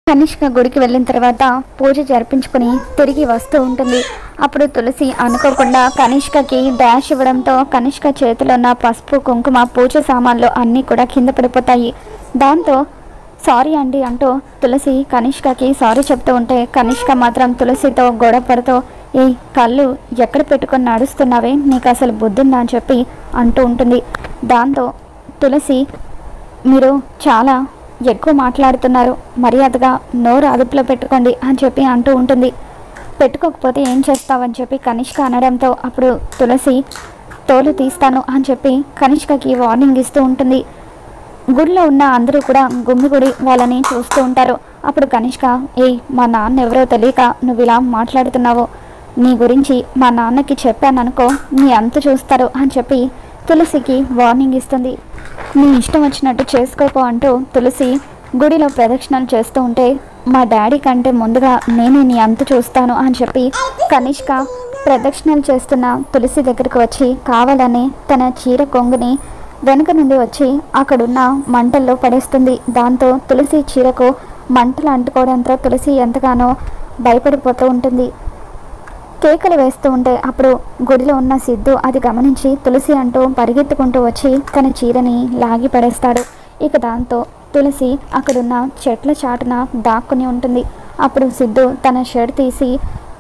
కనిష్క గుడికి వెళ్ళిన తర్వాత పూజ జరిపించుకుని తిరిగి వస్తూ ఉంటుంది. అప్పుడు తులసి అనుకోకుండా కనిష్కకి డాష్ ఇవ్వడంతో కనిష్క చేతిలో ఉన్న పసుపు కుంకుమ పూజ సామాన్లు అన్నీ కూడా కింద పడిపోతాయి. దాంతో సారీ అండి అంటూ తులసి కనిష్కకి సారీ చెప్తూ ఉంటే కనిష్క మాత్రం తులసితో గొడవ పడుతూ ఏ కళ్ళు ఎక్కడ పెట్టుకొని నడుస్తున్నావే, నీకు అసలు బుద్ధుందా అని చెప్పి అంటూ ఉంటుంది. దాంతో తులసి మీరు చాలా ఎక్కువ మాట్లాడుతున్నారు, మర్యాదగా నోరు అదుపులో పెట్టుకోండి అని చెప్పి అంటూ ఉంటుంది. పెట్టుకోకపోతే ఏం చేస్తావని చెప్పి కనిష్క అనడంతో అప్పుడు తులసి తోలు తీస్తాను అని చెప్పి కనిష్కకి వార్నింగ్ ఇస్తూ ఉంటుంది. గుడిలో ఉన్న అందరూ కూడా గుమ్మిగుడి వాళ్ళని చూస్తూ ఉంటారు. అప్పుడు కనిష్క మా నాన్న ఎవరో తెలియక నువ్వు ఇలా మాట్లాడుతున్నావు, నీ గురించి మా నాన్నకి చెప్పాననుకో నీ అంత చూస్తారు అని చెప్పి తులసికి వార్నింగ్ ఇస్తుంది. నీ ఇష్టం వచ్చినట్టు చేసుకోపో అంటూ తులసి గుడిలో ప్రదక్షిణలు చేస్తూ ఉంటే మా డాడీ కంటే ముందుగా నేనే నీ అంత చూస్తాను అని చెప్పి కనిష్క ప్రదక్షిణలు చేస్తున్న తులసి దగ్గరికి వచ్చి కావాలని తన చీర కొంగుని వెనుక నుండి వచ్చి అక్కడున్న మంటల్లో పడేస్తుంది. దాంతో తులసి చీరకు మంటలు అంటుకోవడంతో తులసి ఎంతగానో భయపడిపోతూ ఉంటుంది. కేకలు వేస్తూ ఉంటే అప్పుడు గుడిలో ఉన్న సిద్ధు అది గమనించి తులసి అంటూ పరిగెత్తుకుంటూ వచ్చి తన చీరని లాగి పడేస్తాడు. ఇక దాంతో తులసి అక్కడున్న చెట్ల చాటున దాక్కుని ఉంటుంది. అప్పుడు సిద్ధు తన షర్ట్ తీసి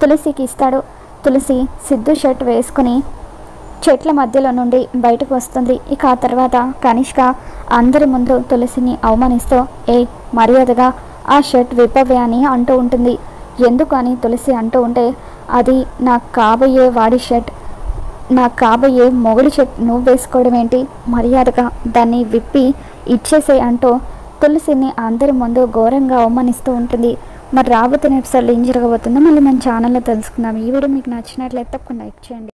తులసికి ఇస్తాడు. తులసి సిద్ధు షర్ట్ వేసుకుని చెట్ల మధ్యలో నుండి బయటకు వస్తుంది. ఇక ఆ తర్వాత కనిష్క అందరి ముందు తులసిని అవమానిస్తూ మర్యాదగా ఆ షర్ట్ విప్పవే అని అంటూ ఉంటుంది. ఎందుకు అని తులసి అంటూ ఉంటే అది నాకు కాబోయే వాడి షర్ట్, నాకు కాబోయే మొగుడి షర్ట్ నువ్వు వేసుకోవడం ఏంటి, మర్యాదగా దాన్ని విప్పి ఇచ్చేసే అంటూ తులసిని అందరి ముందు ఘోరంగా అవమానిస్తూ ఉంటుంది. మరి రాబోతున్న ఎపిసోడ్లో ఏం జరగబోతుందో మళ్ళీ మన ఛానల్లో తెలుసుకుందాం. ఈ వీడియో మీకు నచ్చినట్లయితే తప్పకుండా లైక్ చేయండి.